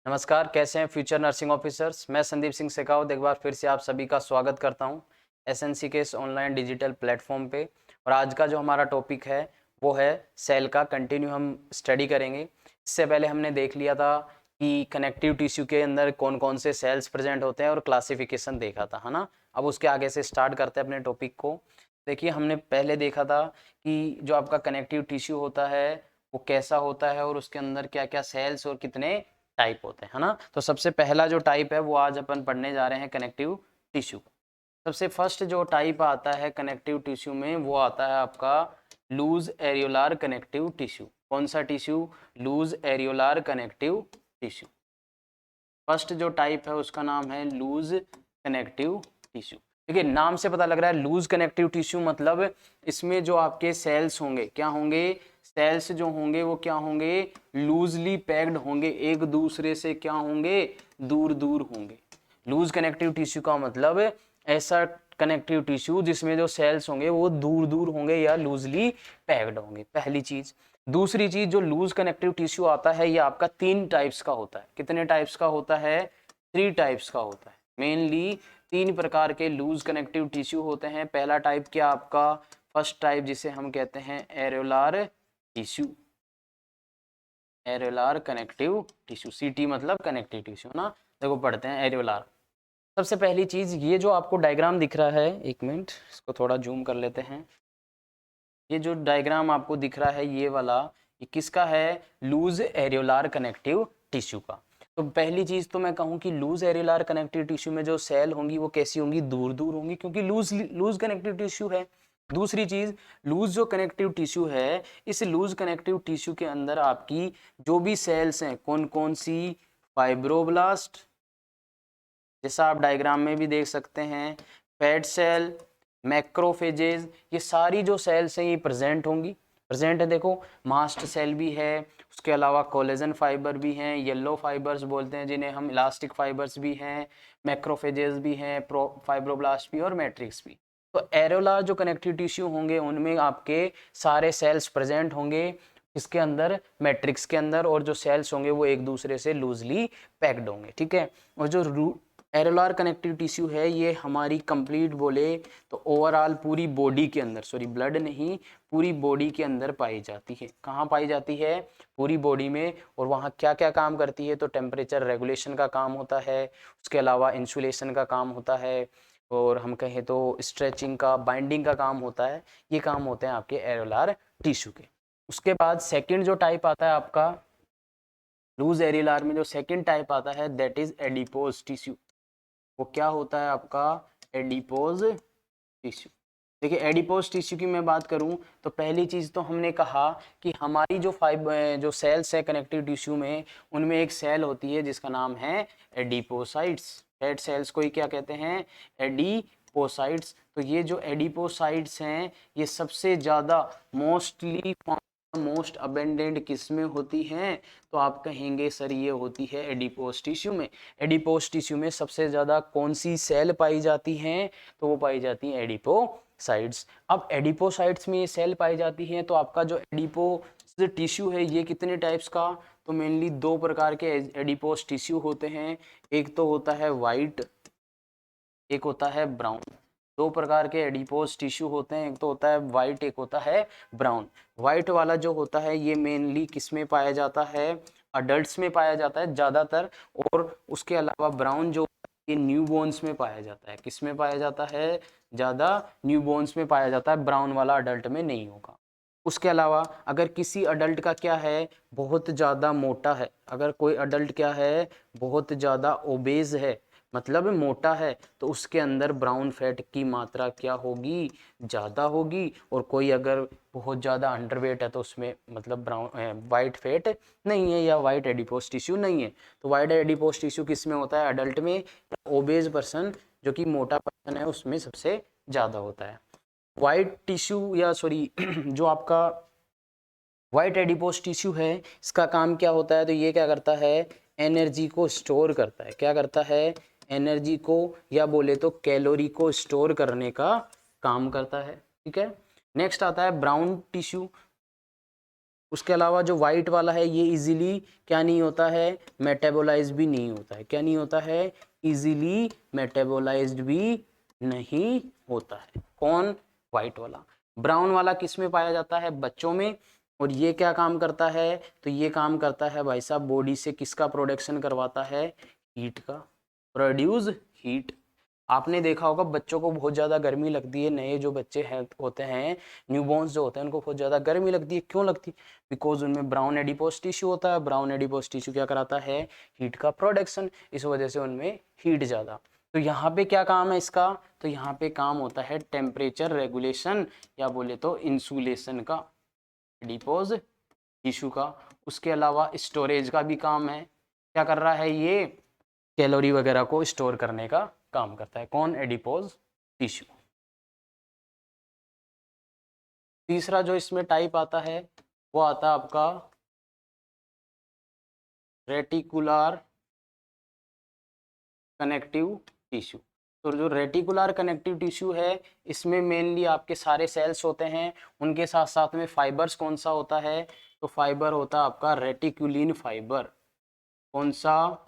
नमस्कार, कैसे हैं फ्यूचर नर्सिंग ऑफिसर्स। मैं संदीप सिंह शेखावत एक बार फिर से आप सभी का स्वागत करता हूं एसएनसी के इस ऑनलाइन डिजिटल प्लेटफॉर्म पे। और आज का जो हमारा टॉपिक है वो है सेल का कंटिन्यू हम स्टडी करेंगे। इससे पहले हमने देख लिया था कि कनेक्टिव टिश्यू के अंदर कौन कौन से सेल्स प्रेजेंट होते हैं और क्लासिफिकेशन देखा था, है ना। अब उसके आगे से स्टार्ट करते हैं अपने टॉपिक को। देखिए, हमने पहले देखा था कि जो आपका कनेक्टिव टिश्यू होता है वो कैसा होता है और उसके अंदर क्या क्या सेल्स और कितने टाइप होते हैं, है ना। तो सबसे पहला जो टाइप है वो आज अपन पढ़ने जा रहे हैं कनेक्टिव टिश्यू। सबसे फर्स्ट जो टाइप आता है कनेक्टिव टिश्यू में वो आता है आपका लूज एरियोलार कनेक्टिव टिश्यू। कौन सा tissue? Loose areolar connective tissue. First जो टाइप है उसका नाम है लूज कनेक्टिव टिश्यू। देखिए, नाम से पता लग रहा है लूज कनेक्टिव टिश्यू मतलब इसमें जो आपके सेल्स होंगे क्या होंगे? सेल्स जो होंगे वो क्या होंगे? लूजली पैक्ड होंगे, एक दूसरे से क्या होंगे? दूर दूर होंगे। लूज कनेक्टिव टिश्यू का मतलब ऐसा कनेक्टिव टिश्यू जिसमें जो सेल्स होंगे वो दूर दूर होंगे या लूजली पैक्ड होंगे, पहली चीज। दूसरी चीज, जो लूज कनेक्टिव टिश्यू आता है ये आपका 3 टाइप्स का होता है। कितने टाइप्स का होता है? 3 टाइप्स का होता है। मेनली 3 प्रकार के लूज कनेक्टिव टिश्यू होते हैं। पहला टाइप क्या आपका? फर्स्ट टाइप जिसे हम कहते हैं एरियोलार टिश्यू। एरियोलार कनेक्टिव टिश्यू, सीटी मतलब कनेक्टिव टिश्यू ना। देखो पढ़ते हैं एरियोलार। सबसे पहली चीज, ये जो आपको डायग्राम दिख रहा है, एक मिनट इसको थोड़ा जूम कर लेते हैं। ये जो डायग्राम आपको दिख रहा है ये वाला, ये किसका है? लूज एरियोलार कनेक्टिव टिश्यू का। तो पहली चीज तो मैं कहूँ कि लूज एरियोलार कनेक्टिव टिश्यू में जो सेल होंगी वो कैसी होंगी? दूर दूर होंगी, क्योंकि लूज लूज कनेक्टिव टिश्यू है। दूसरी चीज, लूज जो कनेक्टिव टिश्यू है, इस लूज कनेक्टिव टिश्यू के अंदर आपकी जो भी सेल्स हैं कौन कौन सी? फाइब्रोब्लास्ट, जैसा आप डायग्राम में भी देख सकते हैं, फैट सेल, मैक्रोफेजेज, ये सारी जो सेल्स हैं ये प्रेजेंट होंगी। प्रेजेंट है, देखो मास्ट सेल भी है, उसके अलावा कोलेजन फाइबर भी हैं, येलो फाइबर्स बोलते हैं जिन्हें हम, इलास्टिक फाइबर्स भी हैं, मैक्रोफेजेज भी हैं, फाइब्रोब्लास्ट भी और मैट्रिक्स भी। तो एरोला जो कनेक्टिव टिश्यू होंगे उनमें आपके सारे सेल्स प्रेजेंट होंगे। इसके अंदर मैट्रिक्स के अंदर, और जो सेल्स होंगे वो एक दूसरे से लूजली पैक्ड होंगे, ठीक है। और जो एरोलार कनेक्टिव टिश्यू है ये हमारी कंप्लीट बोले तो ओवरऑल पूरी बॉडी के अंदर, सॉरी ब्लड नहीं, पूरी बॉडी के अंदर पाई जाती है। कहाँ पाई जाती है? पूरी बॉडी में। और वहाँ क्या क्या काम करती है? तो टेम्परेचर रेगुलेशन का काम होता है, उसके अलावा इंसुलेशन का काम होता है, और हम कहें तो स्ट्रेचिंग का, बाइंडिंग का काम होता है। ये काम होते हैं आपके एरोलार टिश्यू के। उसके बाद सेकेंड जो टाइप आता है आपका लूज एरियोलार में, जो सेकेंड टाइप आता है दैट इज एडिपोज टिश्यू। वो क्या होता है आपका? Adipose tissue. देखिए, एडिपोज टिश्यू की मैं बात करूं तो पहली चीज तो हमने कहा कि हमारी जो सेल्स है कनेक्टिव टिश्यू में, उनमें एक सेल होती है जिसका नाम है एडिपोसाइट्स। फैट सेल्स को ही क्या कहते हैं? एडिपोसाइट्स। तो ये जो एडिपोसाइट्स हैं ये सबसे ज्यादा मोस्ट अबेंडेंट किस में होती हैं? तो आप कहेंगे सर ये होती है एडिपोज टिश्यू में। एडिपोज टिश्यू में सबसे ज़्यादा कौन सी सेल पाई जाती हैं? तो वो पाई जाती हैं एडिपोसाइट्स। अब एडिपोसाइट्स में ये सेल पाई जाती हैं, तो आपका जो एडिपोज टिश्यू है ये कितने टाइप्स का? तो मेनली 2 प्रकार के एडिपोज टिश्यू होते हैं। एक तो होता है वाइट, एक होता है ब्राउन। 2 प्रकार के एडिपोज टिश्यू होते हैं, एक तो होता है वाइट, एक होता है ब्राउन। वाइट वाला जो होता है ये मेनली किस में पाया जाता है? अडल्ट्स में पाया जाता है ज़्यादातर। और उसके अलावा ब्राउन जो ये न्यूबॉर्न्स में पाया जाता है। किस में पाया जाता है? ज़्यादा न्यूबॉर्न्स में पाया जाता है, ब्राउन वाला अडल्ट में नहीं होगा। उसके अलावा अगर किसी अडल्ट का क्या है? बहुत ज़्यादा मोटा है, अगर कोई अडल्ट क्या है? बहुत ज़्यादा ओबेज है, मतलब मोटा है, तो उसके अंदर ब्राउन फैट की मात्रा क्या होगी? ज़्यादा होगी। और कोई अगर बहुत ज़्यादा अंडरवेट है तो उसमें मतलब ब्राउन वाइट फैट नहीं है या वाइट एडिपोज टिश्यू नहीं है। तो वाइट एडिपोज टिश्यू किस में होता है? अडल्ट में। ओबेज पर्सन जो कि मोटा पर्सन है उसमें सबसे ज़्यादा होता है। वाइट टिश्यू या सॉरी जो आपका वाइट एडिपोज टिश्यू है इसका काम क्या होता है? तो ये क्या करता है? एनर्जी को स्टोर करता है। क्या करता है? एनर्जी को, या बोले तो कैलोरी को स्टोर करने का काम करता है, ठीक है। नेक्स्ट आता है ब्राउन टिश्यू। उसके अलावा जो वाइट वाला है ये इजीली क्या नहीं होता है, मेटाबोलाइज्ड भी नहीं होता है। क्या नहीं होता है, इजीली मेटाबोलाइज्ड भी नहीं होता है। कौन, वाइट वाला। ब्राउन वाला किस में पाया जाता है, बच्चों में। और ये क्या काम करता है, तो ये काम करता है भाई साहब बॉडी से किसका प्रोडक्शन करवाता है, हीट का, प्रोड्यूस हीट। आपने देखा होगा बच्चों को बहुत ज़्यादा गर्मी लगती है, नए जो बच्चे हैं होते हैं, न्यूबॉर्न्स जो होते हैं, उनको बहुत ज़्यादा गर्मी लगती है। क्यों लगती है, बिकॉज उनमें ब्राउन एडिपोज टिश्यू होता है। ब्राउन एडिपोज टिश्यू क्या कराता है, हीट का प्रोडक्शन, इस वजह से उनमें हीट ज़्यादा। तो यहाँ पे क्या काम है इसका, तो यहाँ पे काम होता है टेम्परेचर रेगुलेशन या बोले तो इंसुलेशन का, एडिपोज टिश्यू का। उसके अलावा स्टोरेज का भी काम है। क्या कर रहा है ये, कैलोरी वगैरह को स्टोर करने का काम करता है। कौन, एडिपोज टिश्यू। तीसरा जो इसमें टाइप आता है वो आता है आपका रेटिकुलर कनेक्टिव टिश्यू। तो जो रेटिकुलर कनेक्टिव टिश्यू है इसमें मेनली आपके सारे सेल्स होते हैं, उनके साथ साथ में फाइबर्स कौन सा होता है, तो फाइबर होता है आपका रेटिकुलिन फाइबर। कौन सा,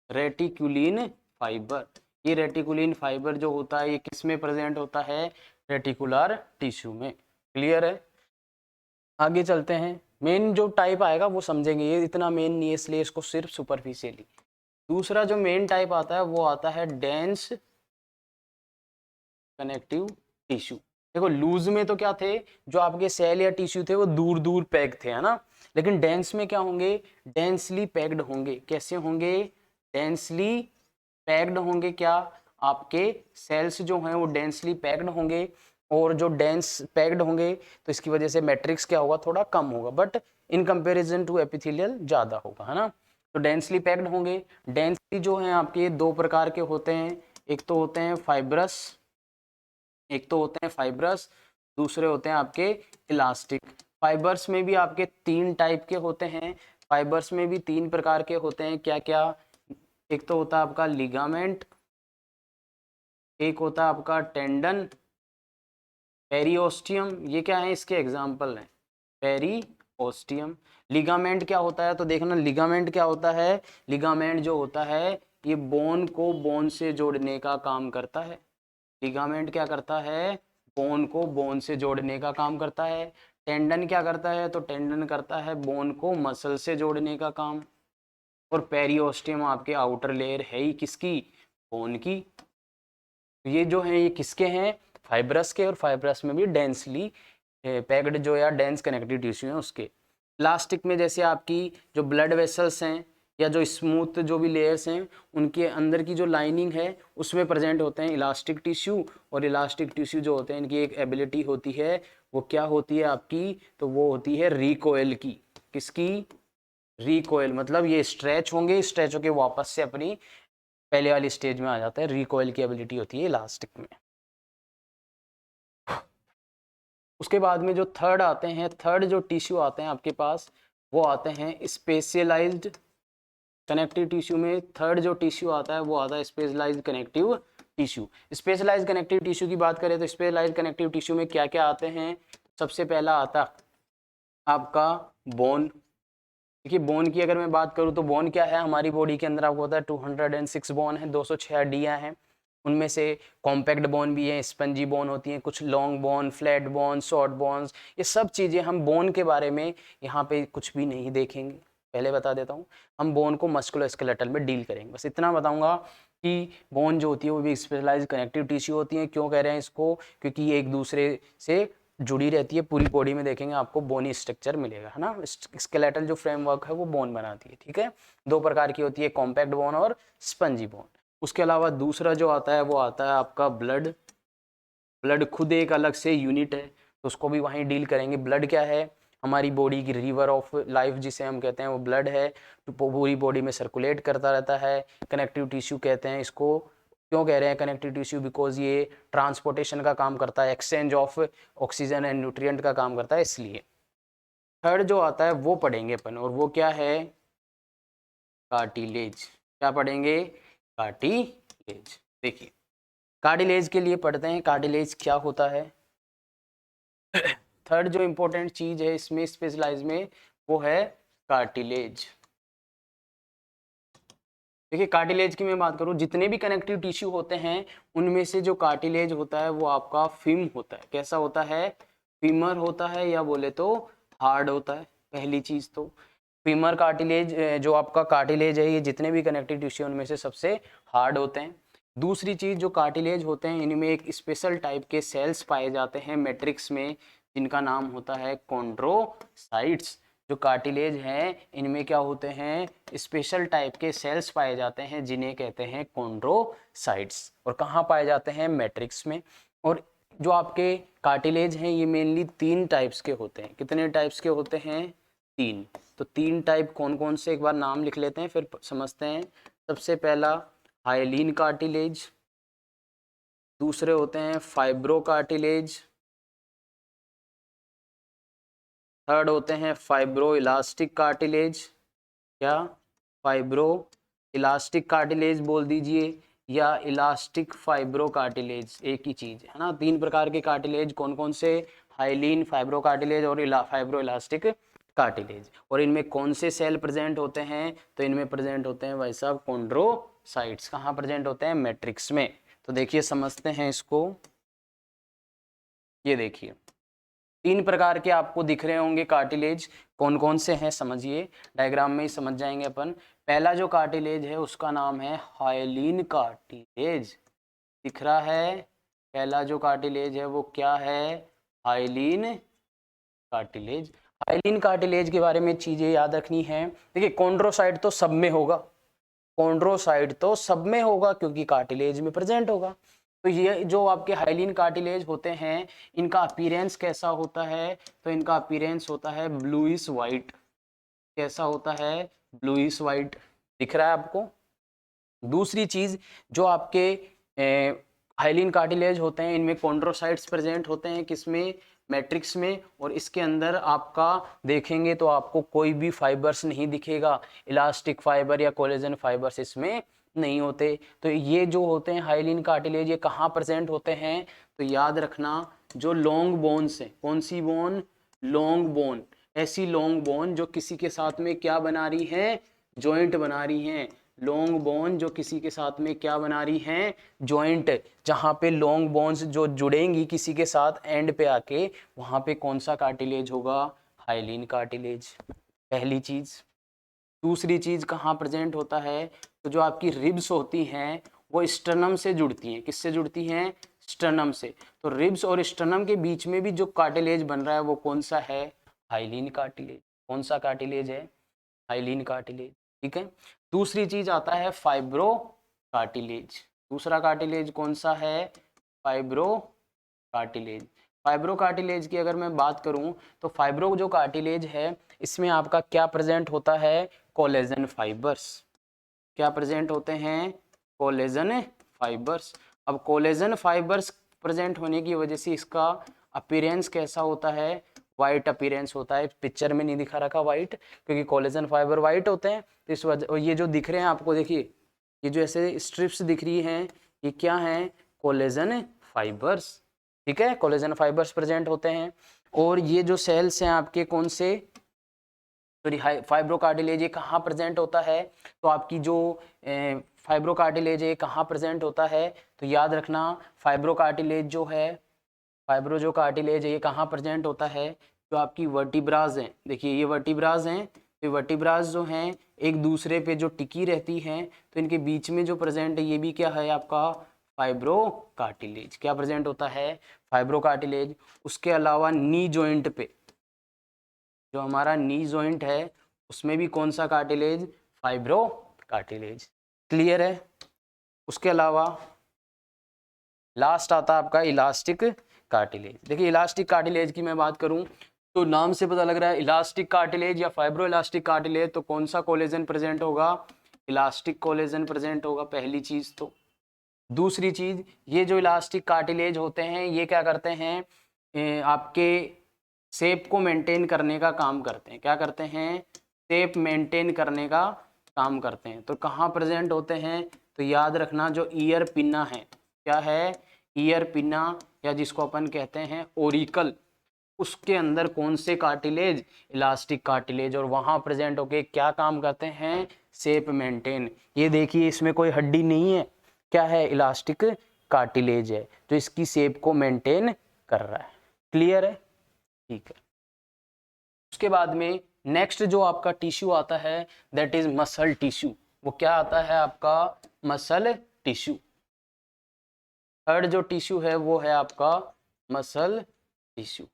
रेटिकुलिन फाइबर। ये रेटिकुलिन फाइबर जो होता है ये किस में प्रेजेंट होता है, रेटिकुलर टिश्यू में। क्लियर है, आगे चलते हैं। मेन जो टाइप आएगा वो समझेंगे, ये इतना मेन नहीं है इसलिए इसको सिर्फ सुपरफिशियली। दूसरा जो मेन टाइप आता है वो आता है डेंस कनेक्टिव टिश्यू। देखो लूज में तो क्या थे, जो आपके सेल या टिश्यू थे वो दूर दूर पैक्ड थे, है ना। लेकिन डेंस में क्या होंगे, डेंसली पैक्ड होंगे। कैसे होंगे, डेंसली पैक्ड होंगे। क्या, आपके सेल्स जो हैं वो डेंसली पैक्ड होंगे, और जो डेंस पैक्ड होंगे तो इसकी वजह से मैट्रिक्स क्या होगा, थोड़ा कम होगा, but in comparison to epithelial ज़्यादा होगा, है ना। तो डेंसली पैक्ड होंगे। डेंसली जो हैं आपके दो प्रकार के होते हैं, एक तो होते हैं फाइब्रस, दूसरे होते हैं आपके इलास्टिक। फाइबर्स में भी आपके तीन टाइप के होते हैं, फाइबर्स में भी तीन प्रकार के होते हैं। क्या क्या, एक तो होता है आपका लिगामेंट, एक होता है आपका टेंडन, पेरिओस्टियम। ये क्या है, इसके एग्जाम्पल हैं, पेरिओस्टियम। लिगामेंट क्या होता है, तो देखना लिगामेंट क्या होता है, लिगामेंट जो होता है ये बोन को बोन से जोड़ने का काम करता है। लिगामेंट क्या करता है, बोन को बोन से जोड़ने का काम करता है। टेंडन क्या करता है, तो टेंडन करता है बोन को मसल से जोड़ने का काम। और पेरिओस्टियम आपके आउटर लेयर है ही किसकी, बोन की। ये जो है ये किसके हैं, फाइब्रस के, और फाइब्रस में भी डेंसली पैक्ड जो या डेंस कनेक्टिव टिश्यू है उसके। इलास्टिक में जैसे आपकी जो ब्लड वेसल्स हैं या जो स्मूथ जो भी लेयर्स हैं उनके अंदर की जो लाइनिंग है उसमें प्रेजेंट होते हैं इलास्टिक टिश्यू। और इलास्टिक टिश्यू जो होते हैं इनकी एक एबिलिटी होती है, वो क्या होती है आपकी, तो वो होती है रिकोयल की। किसकी, रिकोयल, मतलब ये स्ट्रेच होंगे, स्ट्रेच होके वापस से अपनी पहले वाली स्टेज में आ जाता है। रिकॉइल की एबिलिटी होती है इलास्टिक में। उसके बाद में जो थर्ड आते हैं, थर्ड जो टिश्यू आते हैं आपके पास वो आते हैं स्पेशलाइज्ड कनेक्टिव टिश्यू में। थर्ड जो टिश्यू आता है वो आता है specialized connective tissue. Specialized connective tissue की बात करें तो स्पेशलाइज्ड कनेक्टिव टिश्यू में क्या क्या आते हैं, सबसे पहला आता आपका बोन। देखिए बोन की अगर मैं बात करूँ तो बोन क्या है, हमारी बॉडी के अंदर आपको होता है 206 बोन है, 206 हड्डियाँ हैं। उनमें से कॉम्पैक्ट बोन भी है, स्पंजी बोन होती हैं, कुछ long bone, flat bone, short bones, ये सब चीज़ें हम बोन के बारे में यहाँ पे कुछ भी नहीं देखेंगे। पहले बता देता हूँ, हम बोन को मस्कुलोस्केलेटल में डील करेंगे। बस इतना बताऊँगा कि बोन जो होती है वो भी स्पेशलाइज्ड कनेक्टिव टिश्यू होती है। क्यों कह रहे हैं इसको, क्योंकि ये एक दूसरे से जुड़ी रहती है। पूरी बॉडी में देखेंगे आपको बोनी स्ट्रक्चर मिलेगा, है ना। स्केलेटल जो फ्रेमवर्क है वो बोन बनाती है, ठीक है। दो प्रकार की होती है, कॉम्पैक्ट बोन और स्पंजी बोन। उसके अलावा दूसरा जो आता है वो आता है आपका ब्लड। ब्लड खुद एक अलग से यूनिट है, तो उसको भी वहीं डील करेंगे। ब्लड क्या है, हमारी बॉडी की रिवर ऑफ लाइफ जिसे हम कहते हैं वो ब्लड है, तो पूरी बॉडी में सर्कुलेट करता रहता है। कनेक्टिव टिश्यू कहते हैं इसको। क्यों कह रहे हैं कनेक्टिव टिश्यू, बिकॉज ये ट्रांसपोर्टेशन का काम करता है, exchange of oxygen and nutrient का काम करता है, इसलिए। थर्ड जो आता है वो पढ़ेंगे अपन, और वो क्या है, कार्टिलेज। क्या पढ़ेंगे, कार्टिलेज। देखिए कार्टिलेज के लिए पढ़ते हैं, कार्टिलेज क्या होता है। थर्ड जो इंपॉर्टेंट चीज है इसमें स्पेशलाइज में वो है कार्टिलेज। देखिए कार्टिलेज की मैं बात करूं, जितने भी कनेक्टिव टिश्यू होते हैं उनमें से जो कार्टिलेज होता है वो आपका फिम होता है। कैसा होता है? फीमर होता है, या बोले तो हार्ड होता है। पहली चीज तो फीमर कार्टिलेज, जो आपका कार्टिलेज है ये जितने भी कनेक्टिव टिश्यू उनमें से सबसे हार्ड होते हैं। दूसरी चीज, जो कार्टिलेज होते हैं इनमें एक स्पेशल टाइप के सेल्स पाए जाते हैं मैट्रिक्स में, जिनका नाम होता है कॉन्ड्रोसाइट्स। जो कार्टिलेज हैं इनमें क्या होते हैं? स्पेशल टाइप के सेल्स पाए जाते हैं जिन्हें कहते हैं कॉन्ड्रोसाइट्स। और कहाँ पाए जाते हैं? मैट्रिक्स में। और जो आपके कार्टिलेज हैं ये मेनली 3 टाइप्स के होते हैं। कितने टाइप्स के होते हैं? 3। तो 3 टाइप कौन कौन से, एक बार नाम लिख लेते हैं फिर समझते हैं। सबसे पहला हाइलीन कार्टिलेज, दूसरे होते हैं फाइब्रो कार्टिलेज, थर्ड होते हैं फाइब्रो इलास्टिक कार्टिलेज, क्या फाइब्रो इलास्टिक कार्टिलेज बोल दीजिए, या इलास्टिक फाइब्रो कार्टिलेज, एक ही चीज है ना। 3 प्रकार के कार्टिलेज कौन कौन से? हाइलीन, फाइब्रो कार्टिलेज और फाइब्रो इलास्टिक कार्टिलेज। और इनमें कौन से सेल प्रेजेंट होते हैं? तो इनमें प्रेजेंट होते हैं भाई साहब कॉन्ड्रोसाइट्स। कहाँ प्रेजेंट होते हैं? मैट्रिक्स में। तो देखिए समझते हैं इसको। ये देखिए 3 प्रकार के आपको दिख रहे होंगे कार्टिलेज, कौन कौन से हैं समझिए, डायग्राम में ही समझ जाएंगे अपन। पहला जो कार्टिलेज है उसका नाम है हाइलीन कार्टिलेज, दिख रहा है। पहला जो कार्टिलेज है वो क्या है? Hyaline cartilage. हाइलीन कार्टिलेज के बारे में चीजें याद रखनी है। देखिए कॉन्ड्रोसाइट तो सब में होगा, कॉन्ड्रोसाइट तो सब में होगा क्योंकि कार्टिलेज में प्रेजेंट होगा। तो ये जो आपके हाइलीन कार्टिलेज होते हैं इनका अपीयरेंस कैसा होता है? तो इनका अपीयरेंस होता है ब्लूइश वाइट। कैसा होता है? ब्लूइश वाइट, दिख रहा है आपको। दूसरी चीज, जो आपके हाइलीन कार्टिलेज होते हैं इनमें कॉन्ड्रोसाइट्स प्रेजेंट होते हैं, किसमें? मैट्रिक्स में। और इसके अंदर आपका देखेंगे तो आपको कोई भी फाइबर्स नहीं दिखेगा, इलास्टिक फाइबर या कोलेजन फाइबर्स इसमें नहीं होते। तो ये जो होते हैं हाइलीन कार्टिलेज ये कहाँ प्रेजेंट होते हैं? तो याद रखना, जो लॉन्ग बोन्स है, कौन सी बोन? Long bone. ऐसी लॉन्ग बोन जो किसी के साथ में क्या बना रही है? जॉइंट बना रही हैं। लॉन्ग बोन जो किसी के साथ में क्या बना रही हैं? जॉइंट। जहाँ पे लॉन्ग बोन्स जो जुड़ेंगी किसी के साथ एंड पे आके, वहाँ पे कौन सा कार्टिलेज होगा? हाइलीन कार्टिलेज, पहली चीज। दूसरी चीज कहाँ प्रेजेंट होता है? तो जो आपकी रिब्स होती हैं वो स्टर्नम से जुड़ती हैं। किससे जुड़ती हैं? स्टर्नम से। तो रिब्स और स्टर्नम के बीच में भी जो कार्टिलेज बन रहा है वो कौन सा है? Hyaline cartilage. कौन सा कार्टिलेज है? हाइलीन कार्टिलेज, ठीक है। दूसरी चीज आता है फाइब्रो कार्टिलेज। दूसरा कार्टिलेज कौन सा है? Fibro cartilage. फाइब्रो कार्टिलेज की अगर मैं बात करूं तो फाइब्रो जो कार्टिलेज है इसमें आपका क्या प्रेजेंट होता है? Collagen fibres. क्या प्रेजेंट होते हैं? Collagen fibres. अब कोलेजन फाइबर्स प्रेजेंट होने की वजह से इसका अपीयरेंस कैसा होता है? वाइट अपीयरेंस होता है। पिक्चर में नहीं दिखा रखा वाइट, क्योंकि कोलेजन फाइबर वाइट होते हैं। तो इस वजह, और ये जो दिख रहे हैं आपको, देखिए ये जो ऐसे स्ट्रिप्स दिख रही हैं ये क्या हैं? कोलेजन फाइबर्स, ठीक है। कोलेजन फाइबर्स प्रेजेंट होते हैं। और ये जो सेल्स हैं आपके कौन से? सॉरी, फाइब्रो कार्टिलेज ये कहाँ प्रेजेंट होता है? तो आपकी जो फाइब्रो कार्टिलेज है कहाँ प्रेजेंट होता है? तो याद रखना, फाइब्रो कार्टिलेज जो है, फाइब्रो जो कार्टिलेज है ये कहाँ प्रेजेंट होता है? जो आपकी वर्टिब्राज हैं, देखिए ये वर्टिब्राज हैं, तो वर्टिब्राज जो हैं एक दूसरे पे जो टिकी रहती हैं, तो इनके बीच में जो प्रेजेंट है ये भी क्या है आपका? Fibro cartilage. क्या प्रेजेंट होता है? Fibro cartilage. उसके अलावा नी जॉइंट पे, जो हमारा नी जॉइंट है उसमें भी कौन सा कार्टिलेज? फाइब्रो कार्टिलेज, क्लियर है। उसके अलावा लास्ट आता है आपका इलास्टिक कार्टिलेज। देखिए इलास्टिक कार्टिलेज की मैं बात करूं तो नाम से पता लग रहा है इलास्टिक कार्टिलेज या फाइब्रो इलास्टिक कार्टिलेज, तो कौन सा कोलेजन प्रेजेंट होगा? इलास्टिक कोलेजन प्रेजेंट होगा, पहली चीज तो। दूसरी चीज, ये जो इलास्टिक कार्टिलेज होते हैं ये क्या करते हैं? आपके शेप को मेंटेन करने का काम करते हैं। क्या करते हैं? शेप मेंटेन करने का काम करते हैं। तो कहाँ प्रेजेंट होते हैं? तो याद रखना, जो ईयर पिन्ना है, क्या है? ईयर पिन्ना, या जिसको अपन कहते हैं ओरिकल। उसके अंदर कौन से कार्टिलेज, इलास्टिक कार्टिलेज, और वहां प्रेजेंट होके क्या काम करते हैं, शेप मेंटेन। ये देखिए इसमें कोई हड्डी नहीं है, क्या है, इलास्टिक कार्टिलेज है जो इसकी शेप को मेंटेन कर रहा है। क्लियर है, ठीक है। उसके बाद में नेक्स्ट जो आपका टिश्यू आता है दैट इज मसल टिश्यू। वो क्या आता है आपका, मसल टिश्यू। थर्ड जो टिश्यू है वो है आपका मसल टिश्यू।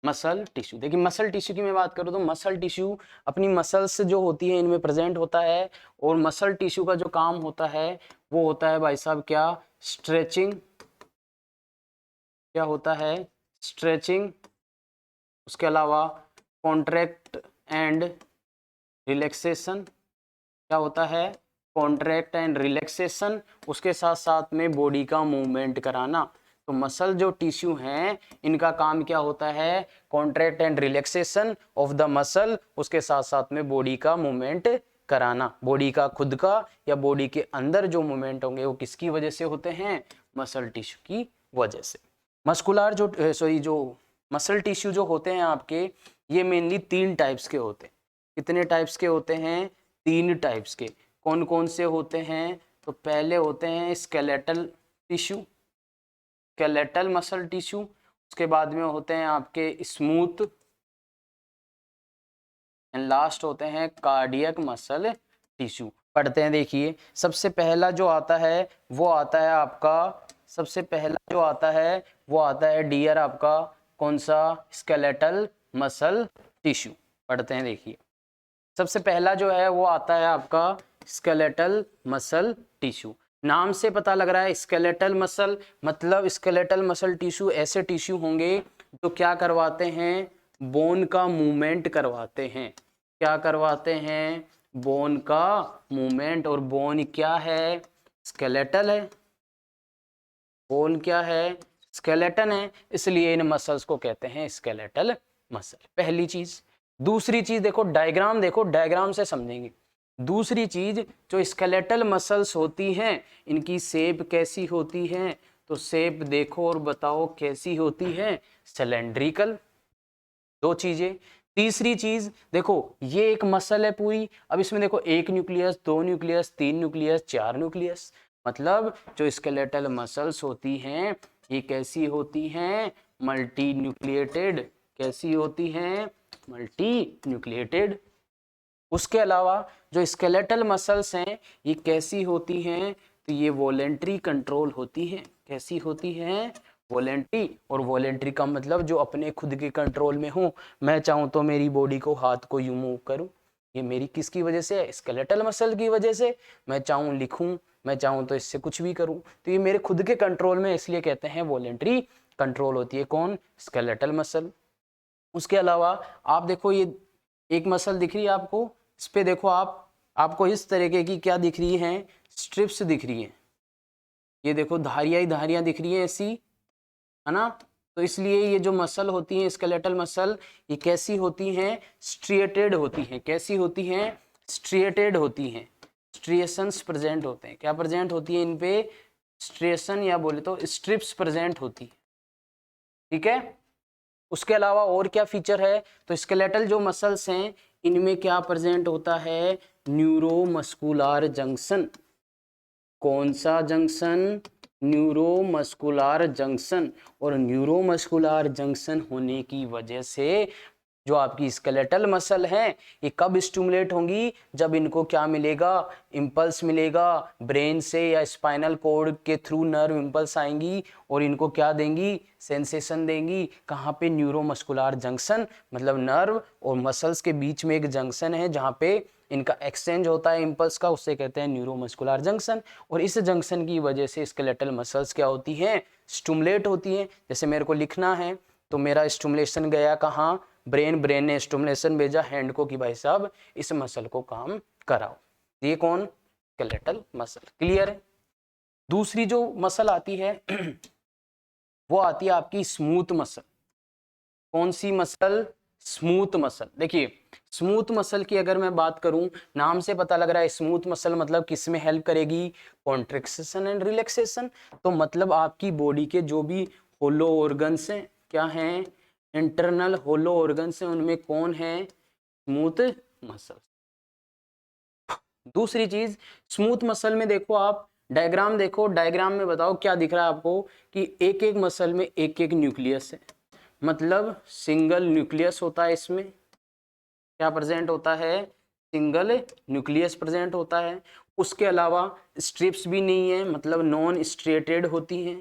मसल टिश्यू, देखिए मसल टिश्यू की मैं बात करूं तो मसल टिश्यू अपनी मसल्स जो होती है इनमें प्रेजेंट होता है, और मसल टिश्यू का जो काम होता है वो होता है भाई साहब क्या, स्ट्रेचिंग। क्या होता है, स्ट्रेचिंग। उसके अलावा कॉन्ट्रैक्ट एंड रिलैक्सेशन। क्या होता है, कॉन्ट्रैक्ट एंड रिलैक्सेशन। उसके साथ साथ में बॉडी का मूवमेंट कराना। तो मसल जो टिश्यू हैं इनका काम क्या होता है, contract and relaxation of the muscle, उसके साथ साथ में बॉडी का मूवमेंट कराना। बॉडी का खुद का या बॉडी के अंदर जो मूवमेंट होंगे वो किसकी वजह से होते हैं, मसल टिश्यू की वजह से। मस्कुलर जो मसल टिश्यू जो होते हैं आपके, ये मेनली 3 टाइप्स के होते हैं। कितने टाइप्स के होते हैं, 3 टाइप्स के। कौन कौन से होते हैं, तो पहले होते हैं skeletal tissue, skeletal muscle tissue. उसके बाद में होते हैं आपके स्मूथ, एंड लास्ट होते हैं कार्डियक मसल टिश्यू। पढ़ते हैं, देखिए सबसे पहला जो आता है वो आता है आपका, सबसे पहला जो आता है वो आता है डियर आपका कौन सा, स्केलेटल मसल टिश्यू। पढ़ते हैं, देखिए सबसे पहला जो है वो आता है आपका स्केलेटल मसल टिश्यू। नाम से पता लग रहा है स्केलेटल मसल, मतलब स्केलेटल मसल टिश्यू ऐसे टिश्यू होंगे जो क्या करवाते हैं, बोन का मूवमेंट करवाते हैं। क्या करवाते हैं, बोन का मूवमेंट। और बोन क्या है, स्केलेटल है। बोन क्या है, स्केलेटन है, इसलिए इन मसल्स को कहते हैं स्केलेटल मसल। पहली चीज। दूसरी चीज देखो, डायग्राम देखो, डायग्राम से समझेंगे। दूसरी चीज जो स्केलेटल मसल्स होती हैं इनकी शेप कैसी होती है, तो शेप देखो और बताओ कैसी होती है, सिलेंड्रिकल। 2 चीजें। तीसरी चीज देखो, ये एक मसल है पूरी, अब इसमें देखो 1 न्यूक्लियस, 2 न्यूक्लियस, 3 न्यूक्लियस, 4 न्यूक्लियस। मतलब जो स्केलेटल मसल्स होती हैं ये कैसी होती हैं, मल्टी न्यूक्लिएटेड। कैसी होती हैं, मल्टी न्यूक्लिएटेड। उसके अलावा जो स्केलेटल मसल्स हैं ये कैसी होती हैं, तो ये वॉलेंट्री कंट्रोल होती हैं। कैसी होती हैं, वॉलेंट्री। और वॉलेंट्री का मतलब जो अपने खुद के कंट्रोल में हो। मैं चाहूँ तो मेरी बॉडी को, हाथ को यूं मूव करूँ, ये मेरी किसकी वजह से है, स्केलेटल मसल की वजह से। मैं चाहूँ लिखूं, मैं चाहूँ तो इससे कुछ भी करूँ, तो ये मेरे खुद के कंट्रोल में, इसलिए कहते हैं वॉलेंट्री कंट्रोल होती है कौन, स्केलेटल मसल। उसके अलावा आप देखो, ये एक मसल दिख रही है आपको, इस पे देखो आपको इस तरीके की क्या दिख रही हैं, स्ट्रिप्स दिख रही हैं। ये देखो धारियां ही धारियां दिख रही हैं ऐसी, है ना। तो इसलिए ये जो मसल होती हैं स्केलेटल मसल, ये कैसी होती हैं, स्ट्रिएटेड होती हैं। कैसी होती हैं, स्ट्रिएटेड होती हैं। स्ट्रिएशंस प्रेजेंट होते हैं। क्या प्रेजेंट होती है इन पे, स्ट्रिएशन या बोले तो स्ट्रिप्स प्रेजेंट होती है। ठीक है। उसके अलावा और क्या फीचर है, तो स्केलेटल जो मसल्स हैं इनमें क्या प्रेजेंट होता है, न्यूरोमस्कुलर जंक्शन। कौन सा जंक्शन, न्यूरोमस्कुलर जंक्शन। और न्यूरोमस्कुलर जंक्शन होने की वजह से जो आपकी स्केलेटल मसल है ये कब स्टिमुलेट होंगी, जब इनको क्या मिलेगा, इम्पल्स मिलेगा ब्रेन से या स्पाइनल कॉर्ड के थ्रू नर्व इम्पल्स आएंगी और इनको क्या देंगी, सेंसेशन देंगी। कहाँ पे, न्यूरोमस्कुलर जंक्शन, मतलब नर्व और मसल्स के बीच में एक जंक्शन है जहाँ पे इनका एक्सचेंज होता है इम्पल्स का, उससे कहते हैं न्यूरोमस्कुलर जंक्शन। और इस जंक्शन की वजह से स्केलेटल मसल्स क्या होती हैं, स्टिमुलेट होती हैं। जैसे मेरे को लिखना है तो मेरा स्टिमुलेशन गया कहाँ, ब्रेन ने स्टिमुलेशन भेजा हैंड को कि भाई साहब इस मसल को काम कराओ। ये कौन, स्केलेटल मसल। क्लियर है। दूसरी जो मसल आती है वो आती है आपकी स्मूथ मसल। कौन सी मसल, स्मूथ मसल। देखिए स्मूथ मसल की अगर मैं बात करूं, नाम से पता लग रहा है स्मूथ मसल मतलब किस में हेल्प करेगी, कॉन्ट्रैक्शन एंड रिलैक्सेशन। तो मतलब आपकी बॉडी के जो भी होलो ऑर्गन्स हैं, क्या हैं, इंटरनल होलो ऑर्गन्स हैं, उनमें कौन है, स्मूथ मसल। दूसरी चीज स्मूथ मसल में देखो आप डायग्राम देखो, डायग्राम में बताओ क्या दिख रहा है आपको कि एक एक मसल में एक एक न्यूक्लियस है, मतलब सिंगल न्यूक्लियस होता है, इसमें क्या प्रेजेंट होता है, सिंगल न्यूक्लियस प्रेजेंट होता है। उसके अलावा स्ट्रिप्स भी नहीं है, मतलब नॉन स्ट्रेटेड होती हैं,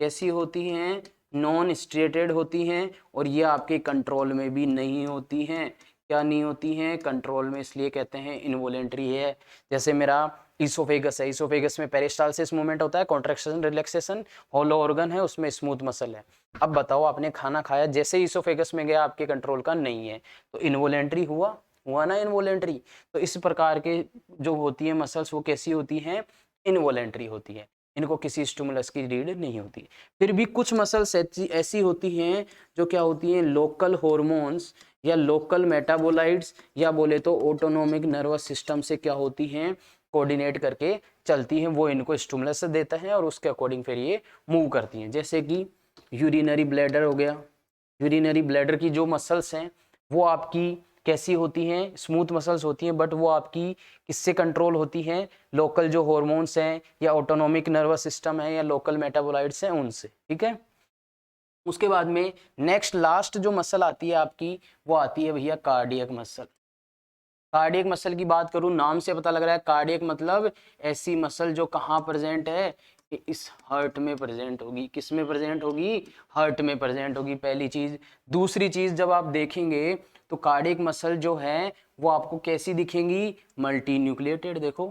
कैसी होती हैं, नॉन स्ट्रेटेड होती हैं, और ये आपके कंट्रोल में भी नहीं होती हैं, क्या नहीं होती हैं, कंट्रोल में, इसलिए कहते हैं इनवॉलेंट्री है। जैसे मेरा इसोफेगस है, इसोफेगस में पेरिस्टालसिस मूवमेंट होता है, कॉन्ट्रैक्शन रिलैक्सेशन, होलो ऑर्गन है, उसमें स्मूथ मसल है। अब बताओ आपने खाना खाया, जैसे ही इसोफेगस में गया आपके कंट्रोल का नहीं है, तो इनवॉलेंट्री हुआ, हुआ ना इनवॉलेंट्री। तो इस प्रकार के जो होती है मसल्स वो कैसी होती हैं, इनवॉलेंट्री होती है, इनको किसी स्टिमुलस की नीड नहीं होती। फिर भी कुछ मसल्स ऐसी होती हैं जो क्या होती हैं, लोकल हॉर्मोन्स या लोकल मेटाबोलाइट्स या बोले तो ऑटोनोमिक नर्वस सिस्टम से क्या होती हैं, कोऑर्डिनेट करके चलती हैं, वो इनको स्टिमुलस देता है और उसके अकॉर्डिंग फिर ये मूव करती हैं। जैसे कि यूरिनरी ब्लैडर हो गया, यूरिनरी ब्लैडर की जो मसल्स हैं वो आपकी कैसी होती हैं, स्मूथ मसल्स होती हैं, बट वो आपकी किससे कंट्रोल होती हैं, लोकल जो हॉर्मोन्स हैं या ऑटोनोमिक नर्वस सिस्टम है या लोकल मेटाबोलाइट्स हैं उनसे, ठीक है। उसके बाद में नेक्स्ट लास्ट जो मसल आती है आपकी, वो आती है भैया कार्डियक मसल। कार्डियक मसल की बात करूं, नाम से पता लग रहा है कार्डियक मतलब ऐसी मसल जो कहाँ प्रेजेंट है, कि इस हार्ट में प्रेजेंट होगी, किस में प्रेजेंट होगी, हार्ट में प्रेजेंट होगी, पहली चीज। दूसरी चीज जब आप देखेंगे तो कार्डियक मसल जो है वो आपको कैसी दिखेंगी, मल्टी न्यूक्लिएटेड। देखो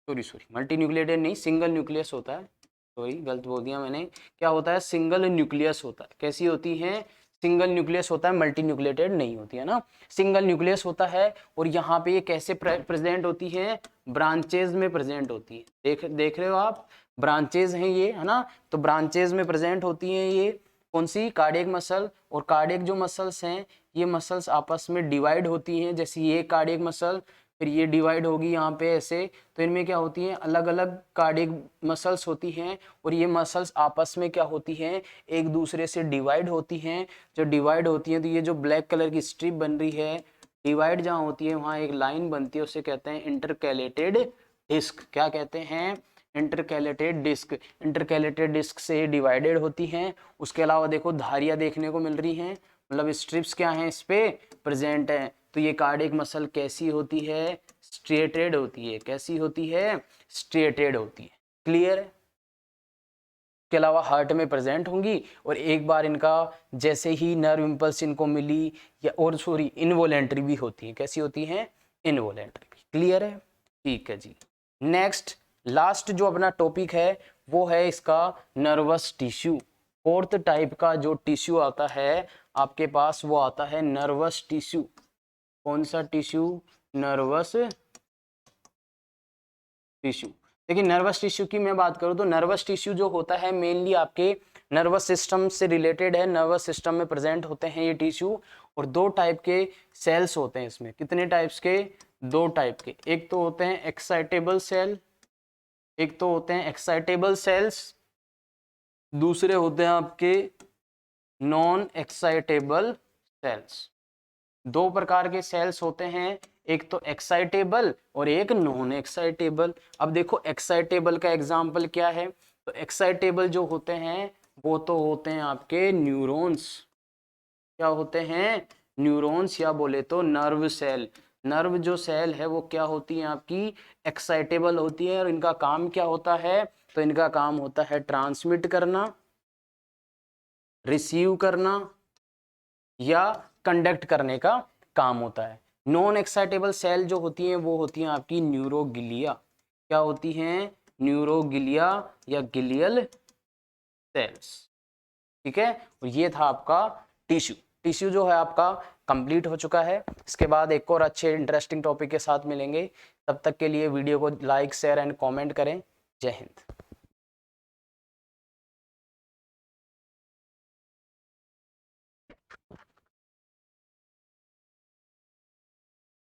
सॉरी मल्टी न्यूक्लिएटेड नहीं, सिंगल न्यूक्लियस होता है, सॉरी गलत बोल दिया मैंने, क्या होता है, सिंगल न्यूक्लियस होता है। कैसी होती है, सिंगल न्यूक्लियस होता है, मल्टी न्यूक्लिएटेड नहीं होती है ना, सिंगल न्यूक्लियस होता है। और यहाँ पे ये कैसे प्रेजेंट होती है, ब्रांचेज में प्रेजेंट होती है, देख रहे हो आप, ब्रांचेज हैं ये, है ना, तो ब्रांचेज में प्रेजेंट होती हैं ये कौन सी, कार्डियक मसल। और कार्डियक जो मसल्स हैं ये मसल्स आपस में डिवाइड होती हैं, जैसे ये कार्डियक मसल, फिर ये डिवाइड होगी यहाँ पे ऐसे, तो इनमें क्या होती हैं, अलग अलग कार्डियक मसल्स होती हैं, और ये मसल्स आपस में क्या होती हैं, एक दूसरे से डिवाइड होती हैं। जो डिवाइड होती हैं तो ये जो ब्लैक कलर की स्ट्रिप बन रही है, डिवाइड जहाँ होती है वहाँ एक लाइन बनती है, उसे कहते हैं इंटरकैलेटेड डिस्क। क्या कहते हैं, इंटरकैलेटेड डिस्क। इंटरकैलेटेड डिस्क से डिवाइडेड होती हैं। उसके अलावा देखो धारियाँ देखने को मिल रही हैं, मतलब स्ट्रिप्स क्या हैं इस पे प्रेजेंट है। तो ये कार्डियक मसल कैसी होती है, स्ट्रेटेड होती है, कैसी होती है, स्ट्रेटेड होती है, क्लियर है। के अलावा हार्ट में प्रेजेंट होंगी, और एक बार इनका जैसे ही नर्व इंपल्स इनको मिली या और सॉरी इनवॉलेंट्री भी होती है, कैसी होती है, इनवॉलेंट्री भी, क्लियर है, ठीक है जी। नेक्स्ट लास्ट जो अपना टॉपिक है वो है इसका नर्वस टिश्यू। फोर्थ टाइप का जो टिश्यू आता है आपके पास वो आता है नर्वस टिश्यू। कौन सा टिश्यू, नर्वस टिश्यू। देखिए नर्वस टिश्यू की मैं बात करूं तो नर्वस टिश्यू जो होता है मेनली आपके नर्वस सिस्टम से रिलेटेड है, नर्वस सिस्टम में प्रेजेंट होते हैं ये टिश्यू। और दो टाइप के सेल्स होते हैं इसमें, कितने टाइप्स के, दो टाइप के। एक तो होते हैं एक्साइटेबल सेल, एक तो होते हैं एक्साइटेबल सेल्स, दूसरे होते हैं आपके नॉन एक्साइटेबल सेल्स। दो प्रकार के सेल्स होते हैं, एक तो एक्साइटेबल और एक नॉन एक्साइटेबल। अब देखो एक्साइटेबल का एग्जांपल क्या है, तो एक्साइटेबल जो होते हैं वो तो होते हैं आपके न्यूरॉन्स। क्या होते हैं, न्यूरॉन्स, या बोले तो नर्व सेल। नर्व जो सेल है वो क्या होती है आपकी, एक्साइटेबल होती है। और इनका काम क्या होता है, तो इनका काम होता है ट्रांसमिट करना, रिसीव करना या कंडक्ट करने का काम होता है। नॉन एक्साइटेबल सेल जो होती हैं वो होती हैं आपकी न्यूरोगिलिया। क्या होती हैं, न्यूरोगिलिया या गिलियल सेल्स, ठीक है। और ये था आपका टिश्यू। टिश्यू जो है आपका कंप्लीट हो चुका है। इसके बाद एक और अच्छे इंटरेस्टिंग टॉपिक के साथ मिलेंगे, तब तक के लिए वीडियो को लाइक शेयर एंड कमेंट करें। जय हिंद।